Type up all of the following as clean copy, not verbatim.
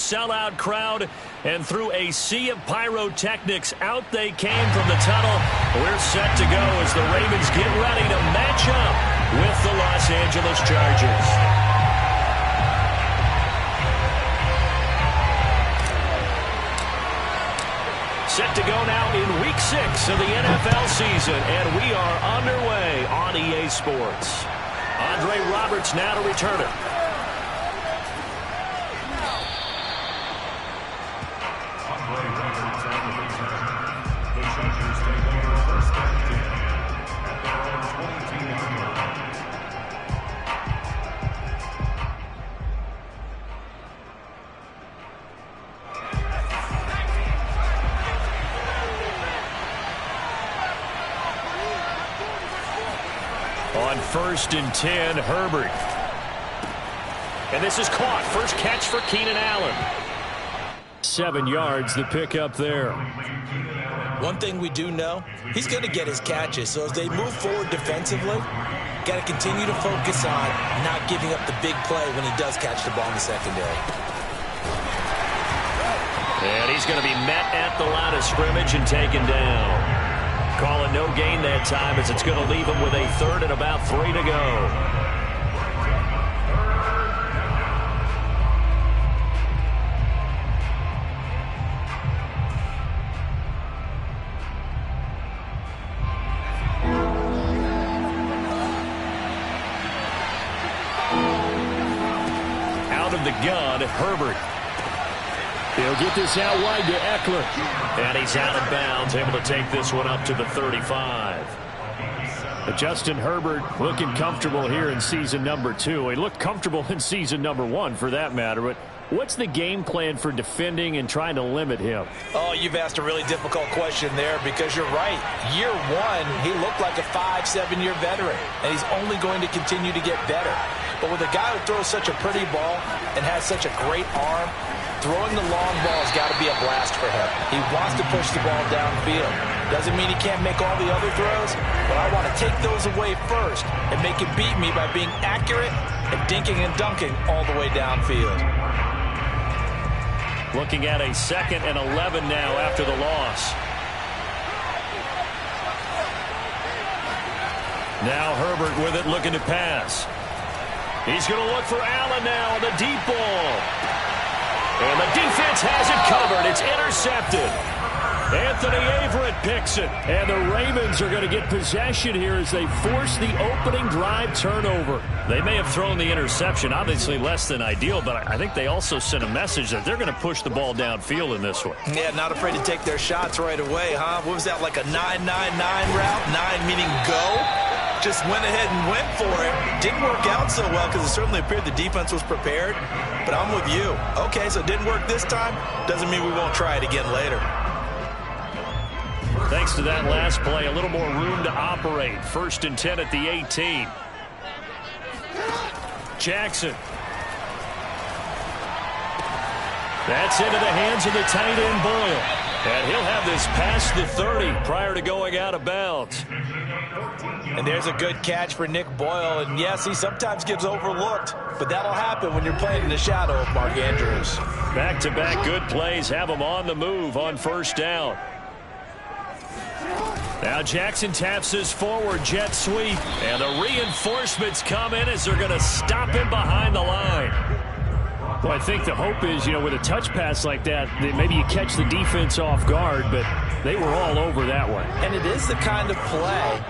sellout crowd, and through a sea of pyrotechnics, out they came from the tunnel. We're set to go as the Ravens get ready to match up with the Los Angeles Chargers. Set to go now in Week 6 of the NFL season, and we are underway on EA Sports. Andre Roberts now to return it. On 1st and 10, Herbert. And this is caught. First catch for Keenan Allen. 7 yards, the pickup there. One thing we do know, he's going to get his catches. So as they move forward defensively, got to continue to focus on not giving up the big play when he does catch the ball in the secondary. And he's going to be met at the line of scrimmage and taken down. Calling no gain that time as it's going to leave him with a 3rd and about 3 to go. Out of the gun, Herbert. He'll get this out wide to Eckler. And he's out of bounds, able to take this one up to the 35. But Justin Herbert looking comfortable here in season number 2. He looked comfortable in season number 1 for that matter. But what's the game plan for defending and trying to limit him? Oh, you've asked a really difficult question there because you're right. Year 1, he looked like a 5-7-year veteran. And he's only going to continue to get better. But with a guy who throws such a pretty ball and has such a great arm, throwing the long ball has got to be a blast for him. He wants to push the ball downfield. Doesn't mean he can't make all the other throws, but I want to take those away first and make him beat me by being accurate and dinking and dunking all the way downfield. Looking at a 2nd and 11 now after the loss. Now Herbert with it, looking to pass. He's going to look for Allen now on the deep ball. And the defense has it covered. It's intercepted. Anthony Averett picks it. And the Ravens are going to get possession here as they force the opening drive turnover. They may have thrown the interception, obviously less than ideal, but I think they also sent a message that they're going to push the ball downfield in this one. Yeah, not afraid to take their shots right away, huh? What was that, like a 9-9-9 route? 9 meaning go? Just went ahead and went for it. Didn't work out so well because it certainly appeared the defense was prepared. But I'm with you. Okay, so it didn't work this time. Doesn't mean we won't try it again later. Thanks to that last play, a little more room to operate. 1st and 10 at the 18. Jackson. That's into the hands of the tight end, Boyle. And he'll have this past the 30 prior to going out of bounds. And there's a good catch for Nick Boyle. And yes, he sometimes gets overlooked, but that'll happen when you're playing in the shadow of Mark Andrews. Back-to-back good plays have him on the move on 1st down. Now Jackson taps his forward jet sweep. And the reinforcements come in as they're going to stop him behind the line. Well, I think the hope is, with a touch pass like that maybe you catch the defense off guard, but they were all over that one. And it is the kind of play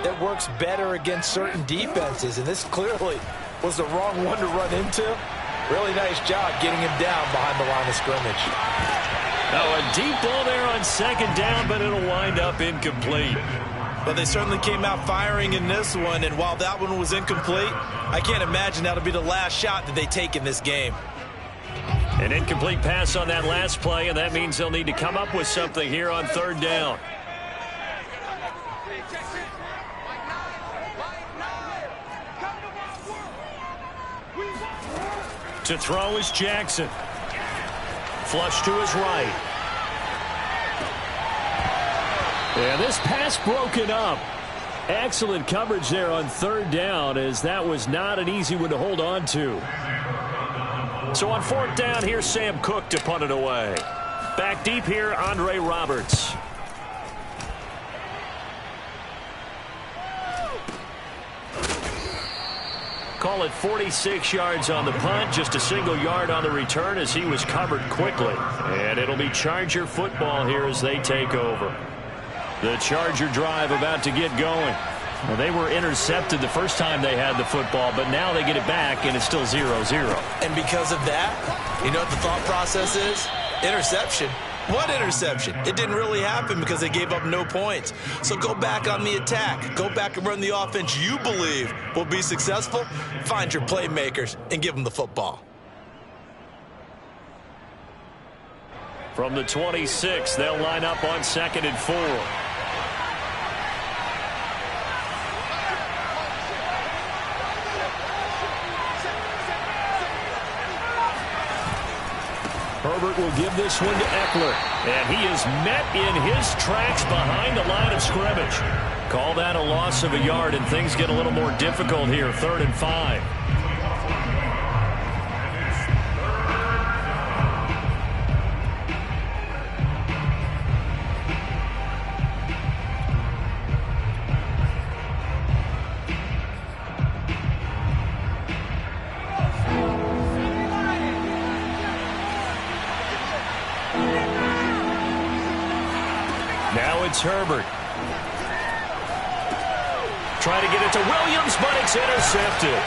that works better against certain defenses, and this clearly was the wrong one to run into. Really nice job getting him down behind the line of scrimmage. Now a deep ball there on 2nd down, but it'll wind up incomplete. But they certainly came out firing in this one, and while that one was incomplete, I can't imagine that'll be the last shot that they take in this game. An incomplete pass on that last play, and that means they'll need to come up with something here on 3rd down. To throw is Jackson. Flush to his right. And this pass broken up. Excellent coverage there on 3rd down, as that was not an easy one to hold on to. So on 4th down, here's Sam Cook to punt it away. Back deep here, Andre Roberts. Call it 46 yards on the punt, just a single yard on the return as he was covered quickly. And it'll be Charger football here as they take over. The Charger drive about to get going. Well, they were intercepted the first time they had the football, but now they get it back, and it's still 0-0. And because of that, you know what the thought process is? Interception. What interception? It didn't really happen because they gave up no points. So go back on the attack. Go back and run the offense you believe will be successful. Find your playmakers and give them the football. From the 26, they'll line up on 2nd and 4. Herbert will give this one to Eckler. And he is met in his tracks behind the line of scrimmage. Call that a loss of a yard, and things get a little more difficult here. 3rd and 5. Now it's Herbert. Trying to get it to Williams, but it's intercepted.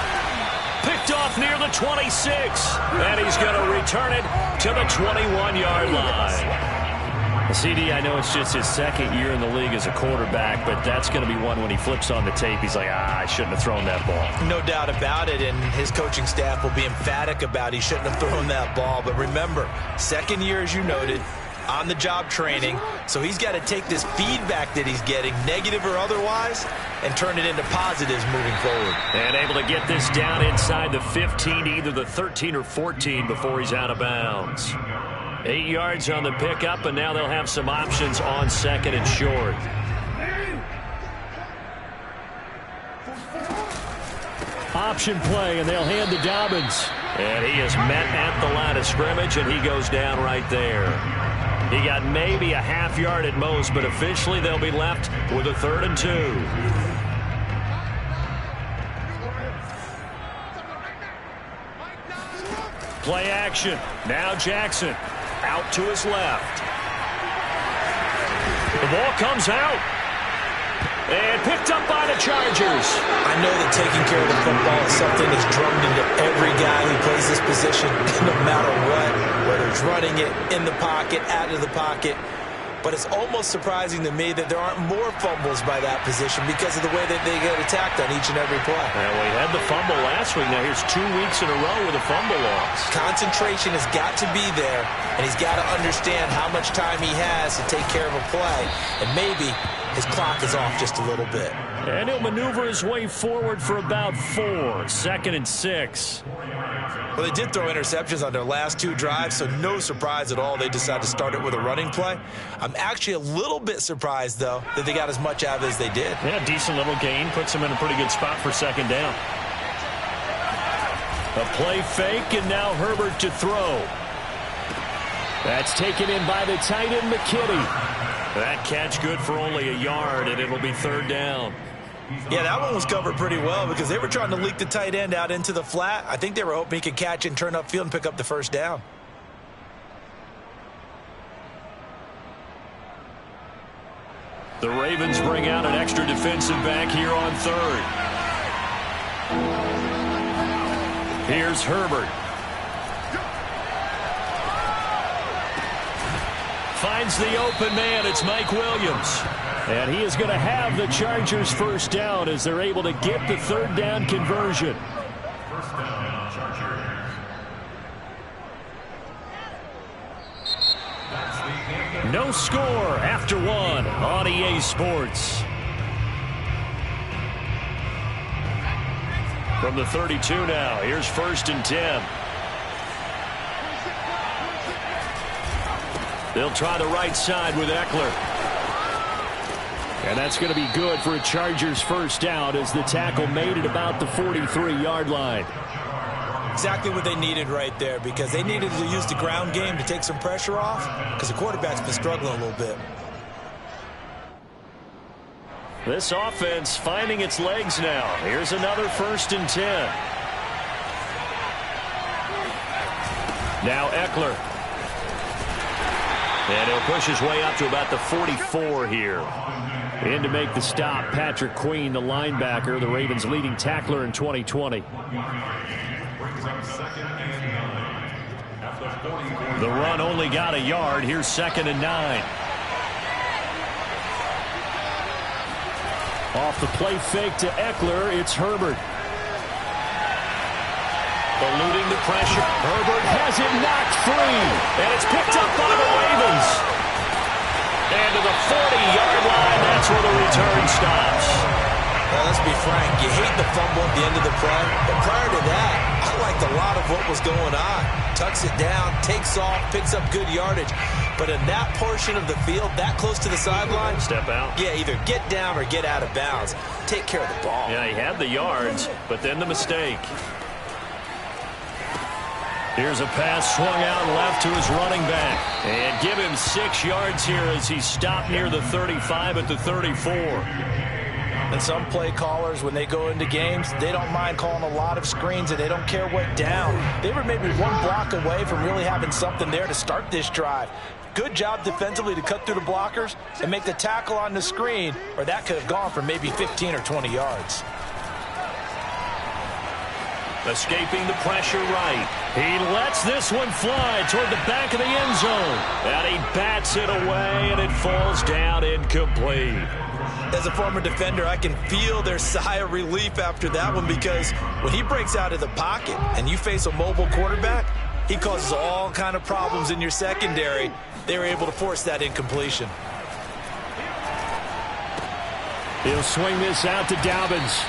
Picked off near the 26. And he's going to return it to the 21-yard line. CD, I know it's just his 2nd year in the league as a quarterback, but that's going to be one when he flips on the tape. He's like, I shouldn't have thrown that ball. No doubt about it, and his coaching staff will be emphatic about he shouldn't have thrown that ball. But remember, 2nd year, as you noted, on-the-job training, so he's got to take this feedback that he's getting, negative or otherwise, and turn it into positives moving forward. And able to get this down inside the 15, either the 13 or 14 before he's out of bounds. 8 yards on the pickup, and now they'll have some options on 2nd and short. Option play, and they'll hand to Dobbins. And he is met at the line of scrimmage, and he goes down right there. He got maybe a half yard at most, but officially they'll be left with a 3rd and 2. Play action. Now Jackson out to his left. The ball comes out. And picked up by the Chargers. I know that taking care of the football is something that's drummed into every guy who plays this position, no matter what, whether it's running it, in the pocket, out of the pocket. But it's almost surprising to me that there aren't more fumbles by that position because of the way that they get attacked on each and every play. Well, we had the fumble last week. Now here's 2 weeks in a row with a fumble loss. Concentration has got to be there, and he's got to understand how much time he has to take care of a play. And maybe his clock is off just a little bit. And he'll maneuver his way forward for about 4. 2nd and 6. Well, they did throw interceptions on their last 2 drives, so no surprise at all they decided to start it with a running play. I'm actually a little bit surprised, though, that they got as much out of it as they did. Yeah, decent little gain. Puts them in a pretty good spot for 2nd down. A play fake, and now Herbert to throw. That's taken in by the tight end, McKinney. That catch good for only a yard, and it'll be 3rd down. Yeah, that one was covered pretty well because they were trying to leak the tight end out into the flat. I think they were hoping he could catch and turn upfield and pick up the 1st down. The Ravens bring out an extra defensive back here on 3rd. Here's Herbert. Finds the open man. It's Mike Williams. And he is going to have the Chargers 1st down as they're able to get the 3rd down conversion. No score after 1 on EA Sports. From the 32 now, here's 1st and 10. They'll try the right side with Eckler. And that's going to be good for a Chargers 1st down as the tackle made it about the 43-yard line. Exactly what they needed right there, because they needed to use the ground game to take some pressure off, because the quarterback's been struggling a little bit. This offense finding its legs now. Here's another 1st and 10. Now Eckler. And he'll push his way up to about the 44 here. In to make the stop, Patrick Queen, the linebacker, the Ravens' leading tackler in 2020. The run only got a yard. Here's 2nd and 9. Off the play fake to Eckler, it's Herbert. Eluding the pressure. Herbert has it knocked free. And it's picked up by the Ravens. And to the 40-yard line, that's where the return stops. Well, let's be frank. You hate the fumble at the end of the play. But prior to that, I liked a lot of what was going on. Tucks it down, takes off, picks up good yardage. But in that portion of the field, that close to the sideline, step out. Yeah, either get down or get out of bounds. Take care of the ball. Yeah, he had the yards, but then the mistake. Here's a pass swung out left to his running back. And give him 6 yards here as he stopped near the 35 at the 34. And some play callers, when they go into games, they don't mind calling a lot of screens, and they don't care what down. They were maybe 1 block away from really having something there to start this drive. Good job defensively to cut through the blockers and make the tackle on the screen, or that could have gone for maybe 15 or 20 yards. Escaping the pressure right. He lets this one fly toward the back of the end zone. And he bats it away, and it falls down incomplete. As a former defender, I can feel their sigh of relief after that one, because when he breaks out of the pocket and you face a mobile quarterback, he causes all kind of problems in your secondary. They were able to force that incompletion. He'll swing this out to Dobbins.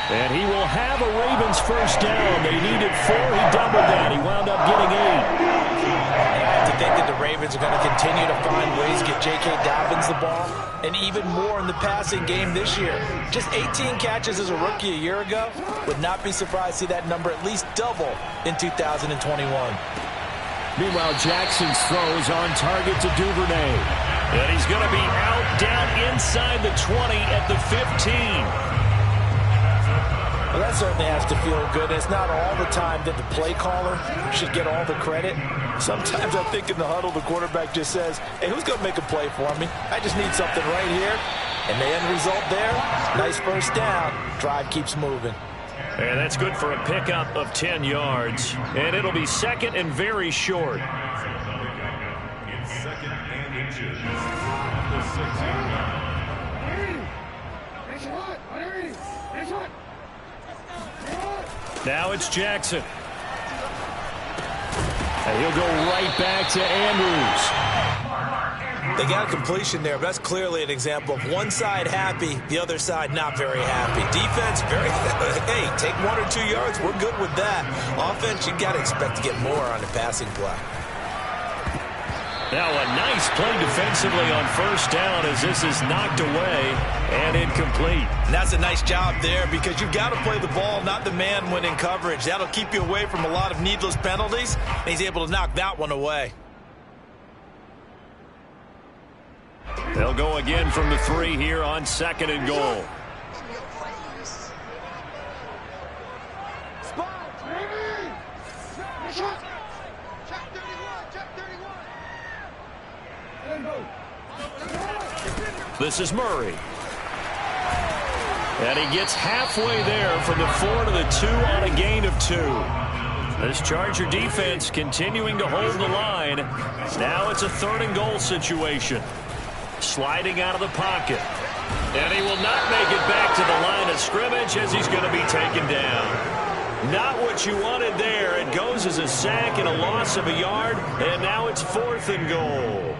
And he will have a Ravens 1st down. They needed 4. He doubled that. He wound up getting 8. And I have to think that the Ravens are going to continue to find ways to get J.K. Dobbins the ball, and even more in the passing game this year. Just 18 catches as a rookie a year ago. Would not be surprised to see that number at least double in 2021. Meanwhile, Jackson's throws on target to Duvernay. And he's going to be out down inside the 20 at the 15. Well, that certainly has to feel good. It's not all the time that the play caller should get all the credit. Sometimes I think in the huddle, the quarterback just says, hey, who's going to make a play for me? I just need something right here. And the end result there, nice 1st down. Drive keeps moving. And that's good for a pickup of 10 yards. And it'll be 2nd and very short. It's 2nd and inches. The 6. Now it's Jackson. And he'll go right back to Andrews. They got a completion there, but that's clearly an example of one side happy, the other side not very happy. Defense, very, hey, take 1 or 2 yards, we're good with that. Offense, you got to expect to get more on the passing play. Now a nice play defensively on 1st down as this is knocked away and incomplete. And that's a nice job there, because you've got to play the ball, not the man when in coverage. That'll keep you away from a lot of needless penalties, and he's able to knock that one away. They'll go again from the 3 here on 2nd and goal. This is Murray. And he gets halfway there from the 4 to the 2 on a gain of 2. This Charger defense continuing to hold the line. Now it's a 3rd and goal situation. Sliding out of the pocket. And he will not make it back to the line of scrimmage as he's going to be taken down. Not what you wanted there. It goes as a sack and a loss of a yard. And now it's 4th and goal.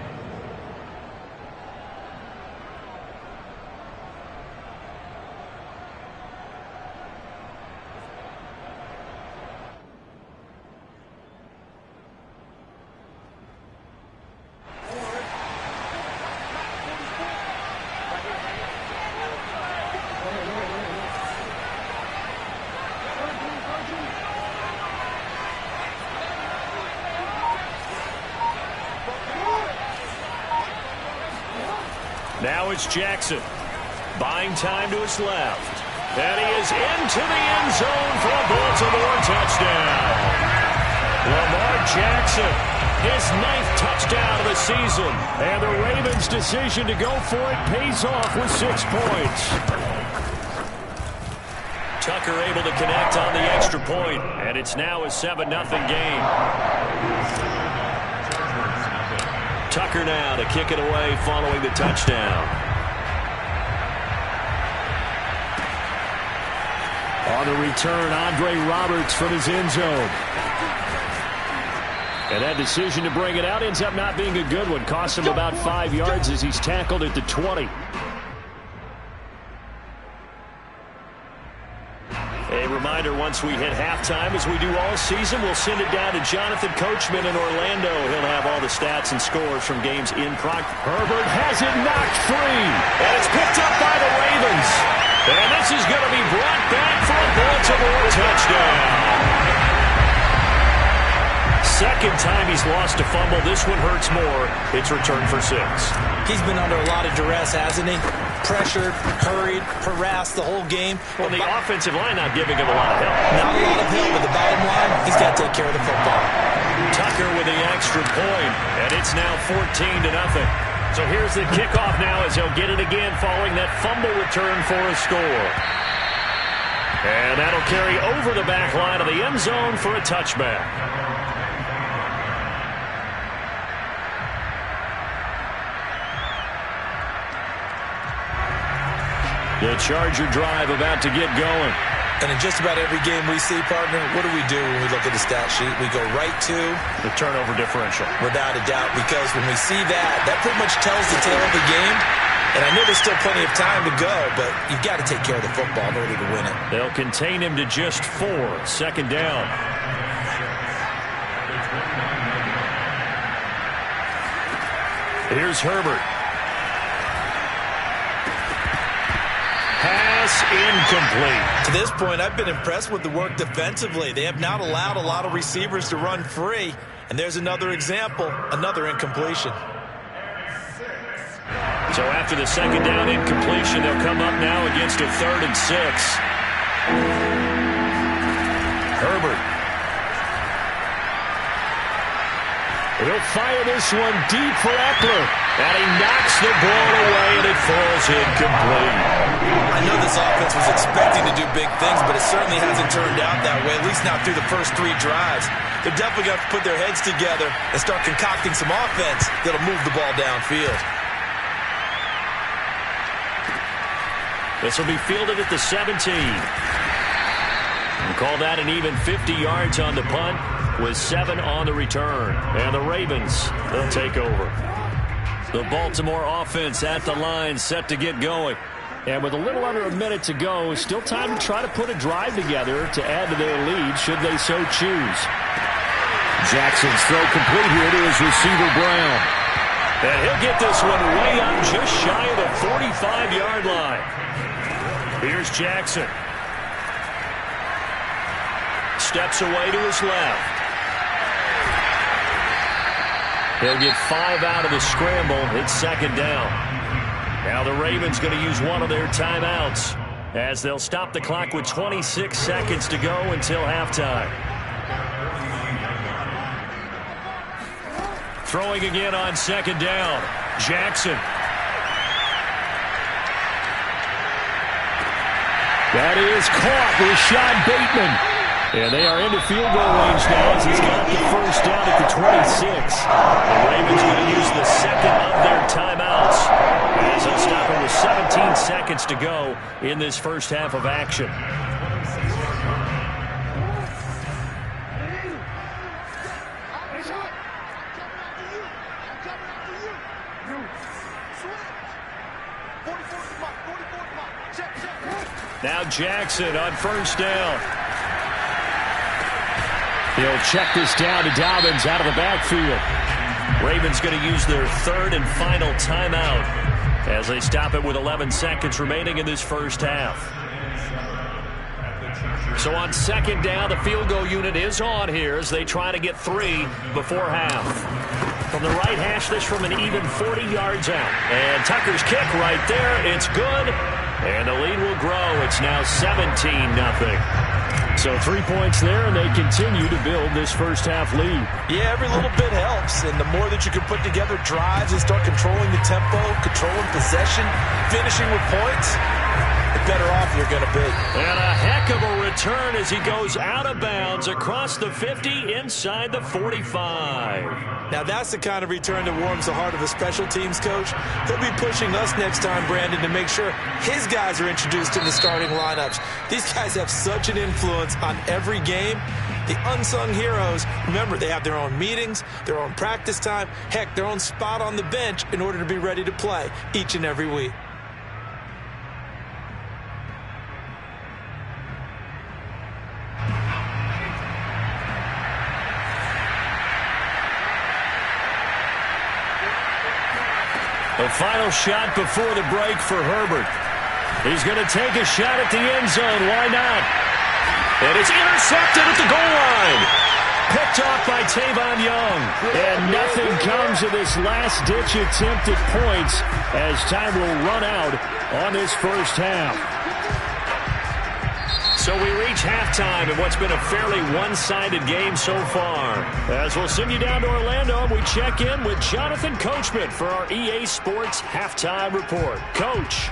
Now it's Jackson. Buying time to his left. And he is into the end zone for a Baltimore touchdown. Lamar Jackson, his 9th touchdown of the season. And the Ravens' decision to go for it pays off with 6 points. Tucker able to connect on the extra point, and it's now a 7-0 game. Tucker now to kick it away following the touchdown. On the return, Andre Roberts from his end zone. And that decision to bring it out ends up not being a good one. Costs him about 5 yards as he's tackled at the 20. A reminder, once we hit halftime, as we do all season, we'll send it down to Jonathan Coachman in Orlando. He'll have all the stats and scores from games in progress. Herbert has it knocked free. And it's picked up by the Ravens. And this is going to be brought back for a Baltimore touchdown. Second time he's lost a fumble. This one hurts more. It's returned for 6. He's been under a lot of duress, hasn't he? Pressured, hurried, harassed the whole game. Well, the offensive line not giving him a lot of help. Not a lot of help, but the bottom line, he's got to take care of the football. Tucker with the extra point, and it's now 14-0. So here's the kickoff now as he'll get it again following that fumble return for a score. And that'll carry over the back line of the end zone for a touchback. The Charger drive about to get going. And in just about every game we see, partner, what do when we look at the stat sheet? We go right to the turnover differential. Without a doubt, because when we see that pretty much tells the tale of the game. And I know there's still plenty of time to go, but you've got to take care of the football in order to win it. They'll contain him to just 4. Second down. Here's Herbert. Pass incomplete. To this point, I've been impressed with the work defensively. They have not allowed a lot of receivers to run free. And there's another example, another incompletion. So after the second down incompletion, they'll come up now against a 3rd and 6. Herbert. He'll fire this one deep for Eckler. And he knocks the ball away, and it falls incomplete. I know this offense was expecting to do big things, but it certainly hasn't turned out that way, at least not through the first 3 drives. They're definitely going to put their heads together and start concocting some offense that'll move the ball downfield. This will be fielded at the 17. We'll call that an even 50 yards on the punt with 7 on the return. And the Ravens, they'll take over. The Baltimore offense at the line, set to get going. And with a little under a minute to go, still time to try to put a drive together to add to their lead should they so choose. Jackson's throw complete here to his receiver, Brown. And he'll get this one way up just shy of the 45-yard line. Here's Jackson. Steps away to his left. He'll get 5 out of the scramble. It's second down. Now the Ravens going to use one of their timeouts as they'll stop the clock with 26 seconds to go until halftime. Throwing again on second down. Jackson. That is caught. Rashad Bateman. And they are into field goal range now as he's got the first down at the 26. The Ravens going to use the second of their timeouts as they'll stop it with 17 seconds to go in this first half of action. Now Jackson on first down. He'll check this down to Dobbins out of the backfield. Ravens going to use their 3rd and final timeout as they stop it with 11 seconds remaining in this first half. So on second down, the field goal unit is on here as they try to get 3 before half. From the right hash, this from an even 40 yards out. And Tucker's kick right there. It's good. And the lead will grow. It's now 17-0. So 3 points there, and they continue to build this first-half lead. Yeah, every little bit helps, and the more that you can put together drives and start controlling the tempo, controlling possession, finishing with points, the better off you're going to be. And a heck of a return as he goes out of bounds across the 50 inside the 45. Now, that's the kind of return that warms the heart of a special teams coach. He'll be pushing us next time, Brandon, to make sure his guys are introduced in the starting lineups. These guys have such an influence on every game. The unsung heroes, remember, they have their own meetings, their own practice time, heck, their own spot on the bench in order to be ready to play each and every week. The final shot before the break for Herbert. He's going to take a shot at the end zone. Why not? And it's intercepted at the goal line. Picked off by Tavon Young. And nothing comes of this last-ditch attempt at points as time will run out on this first half. So we reach halftime in what's been a fairly one-sided game so far. As we'll send you down to Orlando, we check in with Jonathan Coachman for our EA Sports Halftime Report. Coach.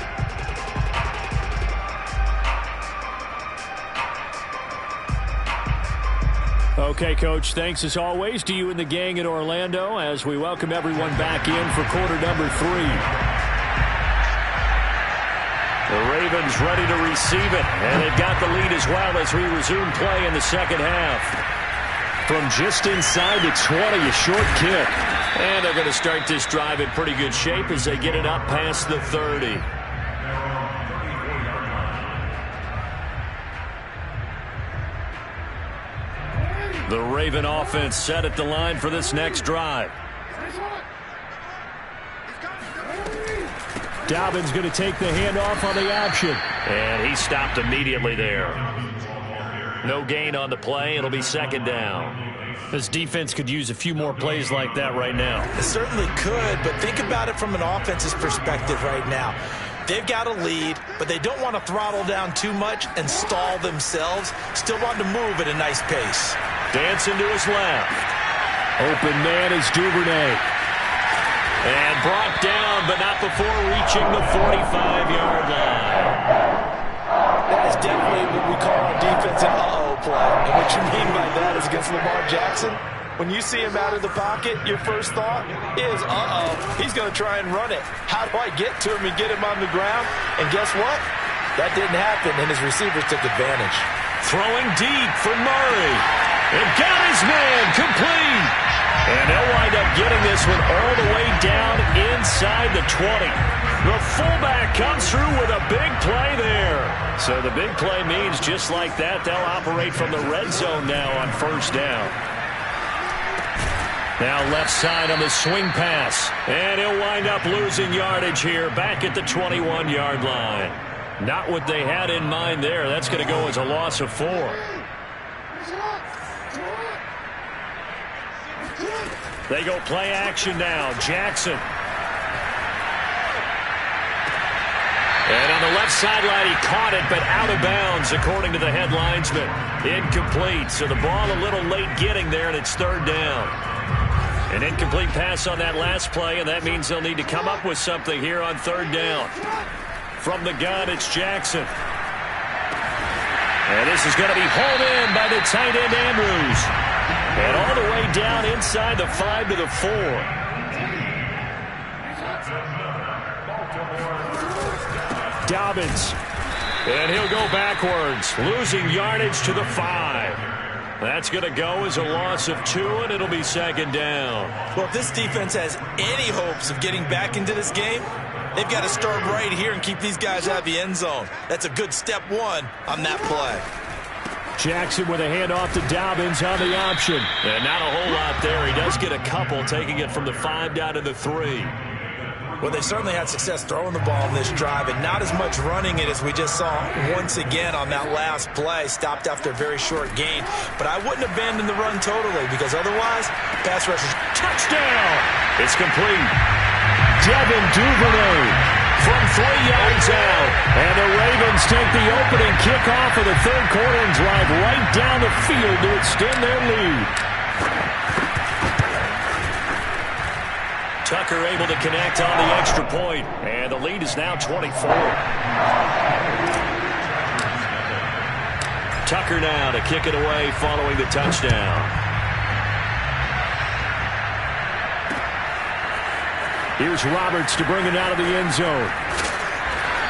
Okay, Coach, thanks as always to you and the gang in Orlando as we welcome everyone back in for quarter number 3. The Ravens ready to receive it, and they've got the lead as well as we resume play in the second half. From just inside the 20, a short kick. And they're going to start this drive in pretty good shape as they get it up past the 30. The Raven offense set at the line for this next drive. Dobbins going to take the handoff on the option. And he stopped immediately there. No gain on the play. It'll be second down. This defense could use a few more plays like that right now. It certainly could, but think about it from an offense's perspective right now. They've got a lead, but they don't want to throttle down too much and stall themselves. Still want to move at a nice pace. Dancing to his left. Open man is Duvernay. And brought down, but not before reaching the 45-yard line. That is definitely what we call on defense an uh-oh play. And what you mean by that is against Lamar Jackson, when you see him out of the pocket, your first thought is, uh-oh, he's going to try and run it. How do I get to him and get him on the ground? And guess what? That didn't happen, and his receivers took advantage. Throwing deep for Murray. And got his man complete. And they'll wind up getting this one all the way down inside the 20. The fullback comes through with a big play there. So the big play means just like that, they'll operate from the red zone now on first down. Now left side on the swing pass. And he'll wind up losing yardage here back at the 21-yard line. Not what they had in mind there. That's going to go as a loss of 4. They go play action now. Jackson. And on the left sideline, he caught it, but out of bounds, according to the head linesman. Incomplete. So the ball a little late getting there, and it's third down. An incomplete pass on that last play, and that means they'll need to come up with something here on third down. From the gun, it's Jackson. And this is going to be hauled in by the tight end, Andrews. And all the way down inside the 5 to the 4. Dobbins. And he'll go backwards, losing yardage to the 5. That's going to go as a loss of 2, and it'll be second down. Well, if this defense has any hopes of getting back into this game, they've got to start right here and keep these guys out of the end zone. That's a good step 1 on that play. Jackson with a handoff to Dobbins on the option. And not a whole lot there. He does get a couple, taking it from the 5 down to the 3. Well, they certainly had success throwing the ball in this drive and not as much running it as we just saw once again on that last play. Stopped after a very short gain. But I wouldn't abandon the run totally because otherwise, pass rushers. Touchdown! It's complete. Devin Duvernay from 3 yards out. And the Ravens take the opening kickoff of the third quarter and drive right down the field to extend their lead. Tucker able to connect on the extra point, and the lead is now 24. Tucker now to kick it away following the touchdown. Here's Roberts to bring it out of the end zone.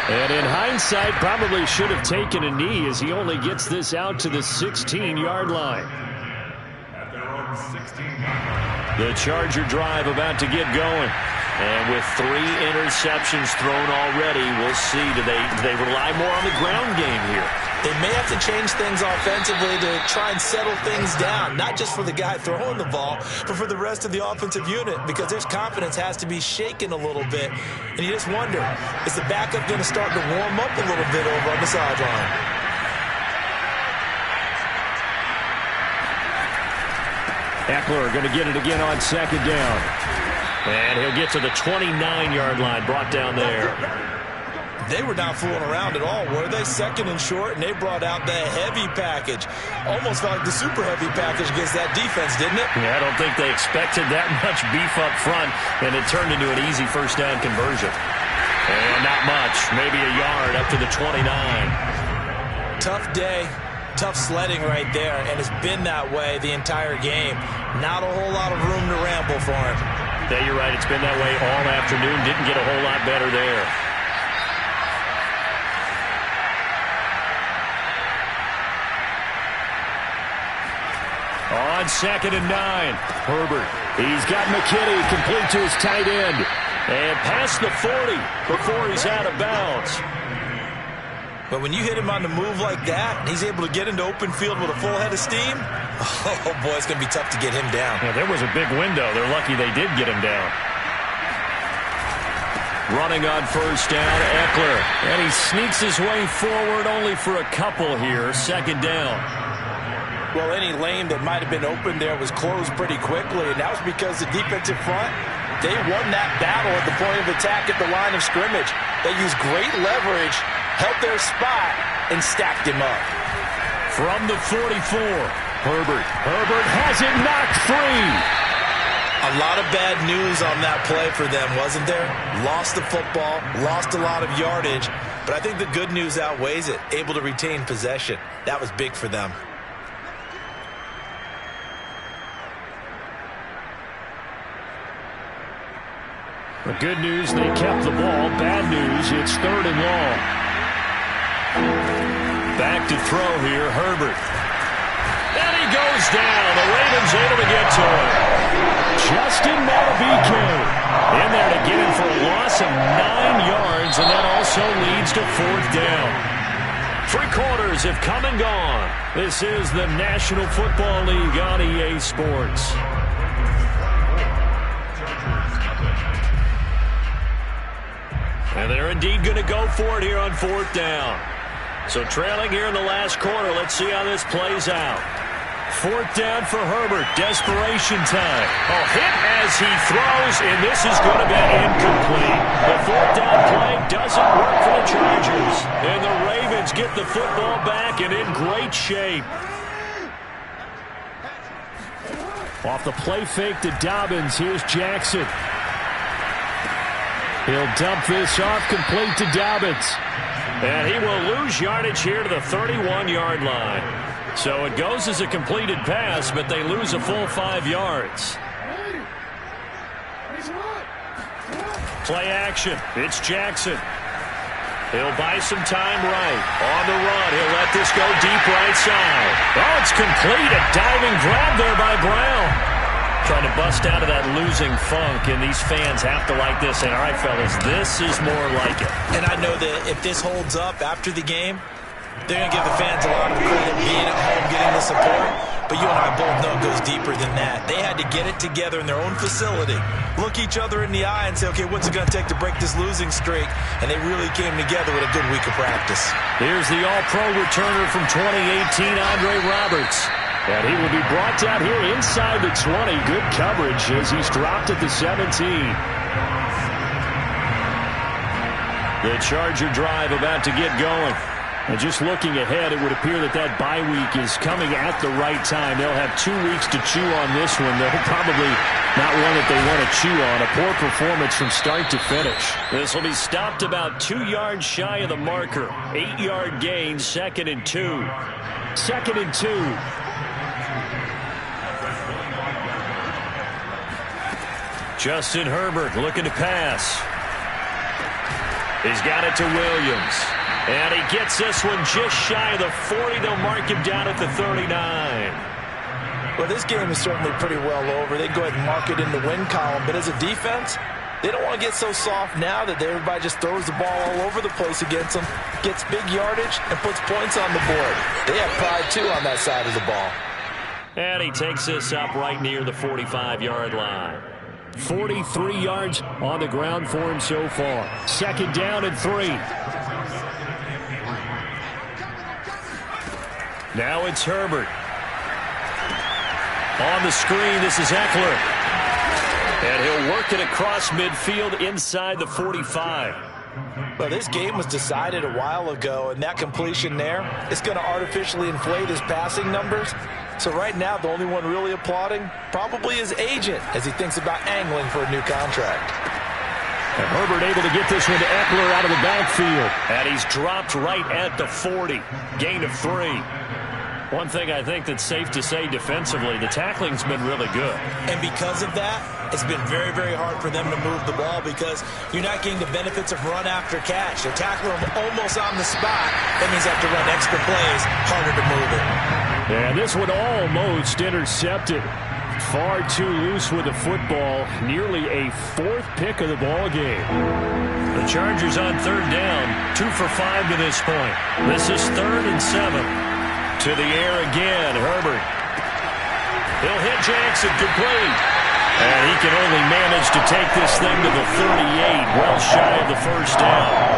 And in hindsight, probably should have taken a knee as he only gets this out to the 16-yard line. At their own 16-yard line. The Charger drive about to get going. And with 3 interceptions thrown already, we'll see. Do they rely more on the ground game here? They may have to change things offensively to try and settle things down, not just for the guy throwing the ball, but for the rest of the offensive unit, because their confidence has to be shaken a little bit. And you just wonder, is the backup going to start to warm up a little bit over on the sideline? Eckler going to get it again on second down. And he'll get to the 29-yard line, brought down there. They were not fooling around at all, were they? Second and short, and they brought out the heavy package. Almost felt like the super heavy package against that defense, didn't it? Yeah, I don't think they expected that much beef up front, and it turned into an easy first down conversion. And not much, maybe a yard up to the 29. Tough day. Tough sledding right there, and it's been that way the entire game. Not a whole lot of room to ramble for him. Yeah, you're right. It's been that way all afternoon. Didn't get a whole lot better there. On second and 9, Herbert. He's got McKinney complete to his tight end. And past the 40 before he's out of bounds. But when you hit him on the move like that, and he's able to get into open field with a full head of steam, oh boy, it's going to be tough to get him down. Yeah, there was a big window. They're lucky they did get him down. Running on first down, Eckler. And he sneaks his way forward only for a couple here. Second down. Well, any lane that might have been open there was closed pretty quickly, and that was because the defensive front, they won that battle at the point of attack at the line of scrimmage. They used great leverage, held their spot, and stacked him up. From the 44, Herbert. Herbert has it knocked free. A lot of bad news on that play for them, wasn't there? Lost the football, lost a lot of yardage, but I think the good news outweighs it. Able to retain possession. That was big for them. The good news, they kept the ball. Bad news, it's third and long. Back to throw here, Herbert. And he goes down. The Ravens able to get to him. Justin Madubuike in there to get him for a loss of 9 yards, and that also leads to fourth down. 3 quarters have come and gone. This is the National Football League on EA Sports. And they're indeed going to go for it here on fourth down. So trailing here in the last quarter. Let's see how this plays out. Fourth down for Herbert. Desperation time. Oh, hit as he throws, and this is going to be incomplete. The fourth down play doesn't work for the Chargers. And the Ravens get the football back and in great shape. Off the play fake to Dobbins. Here's Jackson. He'll dump this off complete to Dobbins. And he will lose yardage here to the 31-yard line. So it goes as a completed pass, but they lose a full 5 yards. Play action. It's Jackson. He'll buy some time right. On the run, he'll let this go deep right side. Oh, it's complete. A diving grab there by Brown. Trying to bust out of that losing funk, and these fans have to like this. And all right, fellas, this is more like it. And I know that if this holds up after the game, they're going to give the fans a lot of credit being at home, getting the support. But you and I both know it goes deeper than that. They had to get it together in their own facility, look each other in the eye and say, okay, what's it going to take to break this losing streak? And they really came together with a good week of practice. Here's the All-Pro returner from 2018, Andre Roberts. And he will be brought down here inside the 20. Good coverage as he's dropped at the 17. The Charger drive about to get going. And just looking ahead, it would appear that that bye week is coming at the right time. They'll have 2 weeks to chew on this one. They'll probably not one that they want to chew on. A poor performance from start to finish. This will be stopped about 2 yards shy of the marker. 8-yard gain, 2nd and 2. 2nd and 2. Justin Herbert looking to pass. He's got it to Williams. And he gets this one just shy of the 40. They'll mark him down at the 39. Well, this game is certainly pretty well over. They go ahead and mark it in the win column. But as a defense, they don't want to get so soft now that everybody just throws the ball all over the place against them, gets big yardage, and puts points on the board. They have pride, too, on that side of the ball. And he takes this up right near the 45-yard line. 43 yards on the ground for him so far. 2nd down and 3. Now it's Herbert. On the screen, this is Eckler. And he'll work it across midfield inside the 45. Well, this game was decided a while ago, and that completion there is going to artificially inflate his passing numbers. So right now, the only one really applauding probably his agent as he thinks about angling for a new contract. And Herbert able to get this one to Eckler out of the backfield. And he's dropped right at the 40. Gain of 3. One thing I think that's safe to say defensively, the tackling's been really good. And because of that, it's been very, very hard for them to move the ball because you're not getting the benefits of run after catch. They tackle him almost on the spot. That means they have to run extra plays, harder to move it. And this one almost intercepted. Far too loose with the football. Nearly a 4th pick of the ball game. The Chargers on 3rd down. 2 for 5 to this point. This is 3rd and 7. To the air again, Herbert. He'll hit Jackson, complete. And he can only manage to take this thing to the 38, well shy of the 1st down.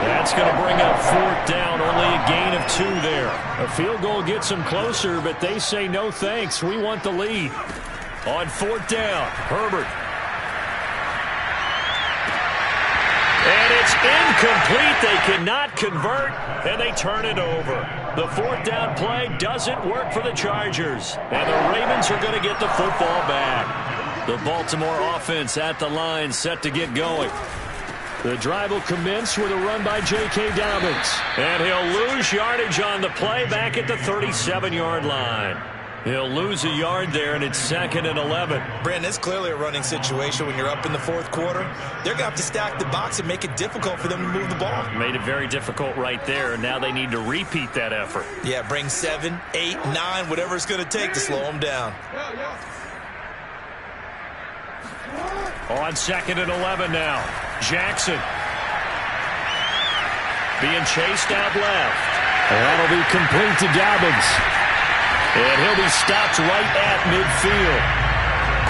That's going to bring up 4th down, only a gain of 2 there. A field goal gets them closer, but they say no thanks. We want the lead. On 4th down, Herbert. And it's incomplete. They cannot convert, and they turn it over. The 4th down play doesn't work for the Chargers, and the Ravens are going to get the football back. The Baltimore offense at the line, set to get going. The drive will commence with a run by J.K. Dobbins. And he'll lose yardage on the play back at the 37-yard line. He'll lose a yard there, and it's 2nd and 11. Brandon, it's clearly a running situation when you're up in the 4th quarter. They're going to have to stack the box and make it difficult for them to move the ball. Made it very difficult right there, and now they need to repeat that effort. Yeah, bring 7, 8, 9, whatever it's going to take to slow them down. On 2nd and 11 now. Jackson. Being chased out left. And that'll be complete to Dobbins. And he'll be stopped right at midfield.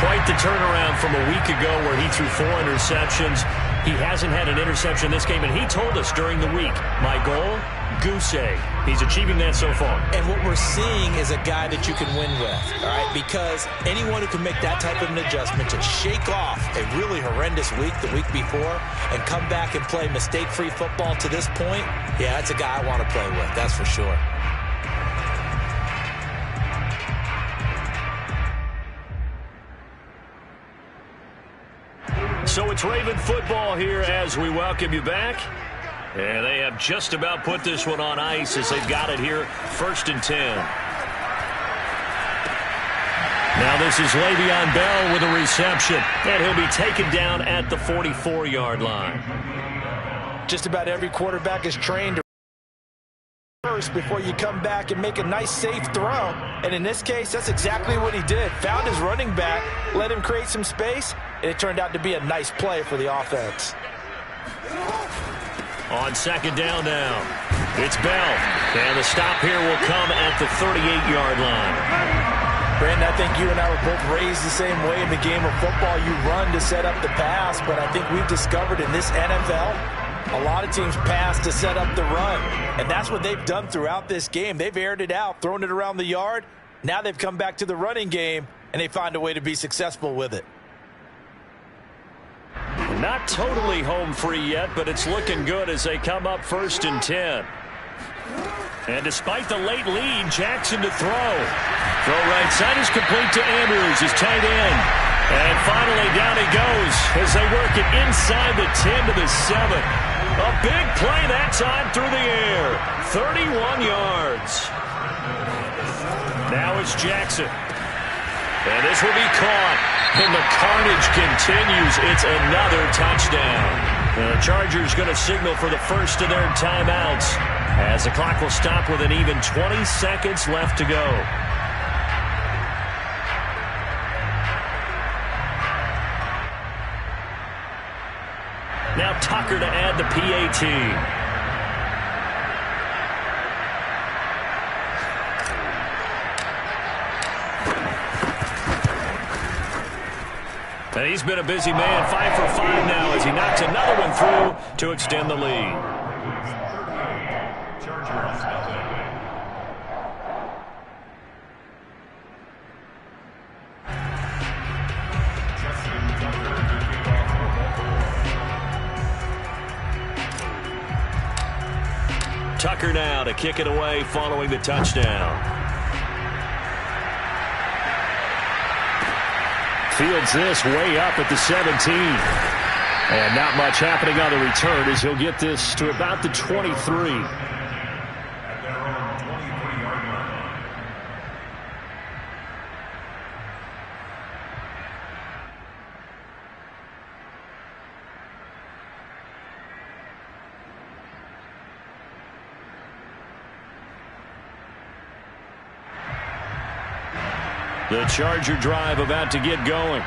Quite the turnaround from a week ago where he threw 4 interceptions. He hasn't had an interception this game, and he told us during the week, my goal, goose egg. He's achieving that so far. And what we're seeing is a guy that you can win with, all right? Because anyone who can make that type of an adjustment to shake off a really horrendous week the week before and come back and play mistake-free football to this point, yeah, that's a guy I want to play with, that's for sure. So it's Raven football here as we welcome you back. And they have just about put this one on ice as they've got it here, 1st and 10. Now this is Le'Veon Bell with a reception, and he'll be taken down at the 44-yard line. Just about every quarterback is trained to first before you come back and make a nice, safe throw. And in this case, that's exactly what he did. Found his running back, let him create some space, and it turned out to be a nice play for the offense. On 2nd down now, it's Bell. And the stop here will come at the 38-yard line. Brandon, I think you and I were both raised the same way in the game of football. You run to set up the pass, but I think we've discovered in this NFL, a lot of teams pass to set up the run. And that's what they've done throughout this game. They've aired it out, thrown it around the yard. Now they've come back to the running game, and they find a way to be successful with it. Not totally home free yet, but it's looking good as they come up 1st and 10. And despite the late lead, Jackson to throw. Throw right side is complete to Andrews, his tight end. And finally down he goes as they work it inside the 10 to the 7. A big play that time through the air. 31 yards. Now it's Jackson. And this will be caught. And the carnage continues. It's another touchdown. The Chargers going to signal for the first of their timeouts as the clock will stop with an even 20 seconds left to go. Now Tucker to add the PAT. And he's been a busy man, 5 for 5 now as he knocks another one through to extend the lead. Tucker now to kick it away following the touchdown. Fields this way up at the 17. And not much happening on the return as he'll get this to about the 23. The Charger drive about to get going.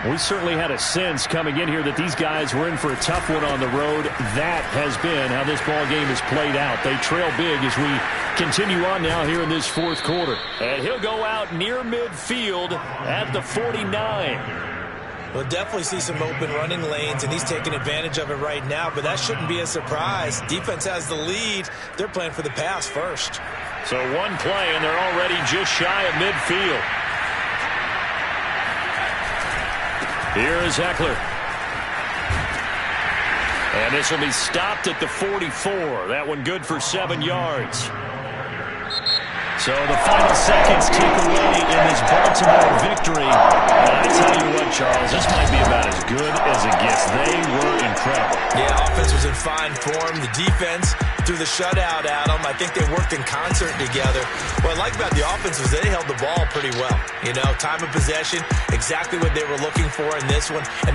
We certainly had a sense coming in here that these guys were in for a tough one on the road. That has been how this ball game has played out. They trail big as we continue on now here in this 4th quarter. And he'll go out near midfield at the 49. We'll definitely see some open running lanes, and he's taking advantage of it right now, but that shouldn't be a surprise. Defense has the lead. They're playing for the pass first. So one play, and they're already just shy of midfield. Here is Eckler. And this will be stopped at the 44. That one good for 7 yards. So the final seconds tick away in this Baltimore victory. And I tell you what, Charles, this might be about as good as it gets. They were incredible. Yeah, offense was in fine form. The defense threw the shutout at them. I think they worked in concert together. What I like about the offense was they held the ball pretty well. You know, time of possession, exactly what they were looking for in this one. And that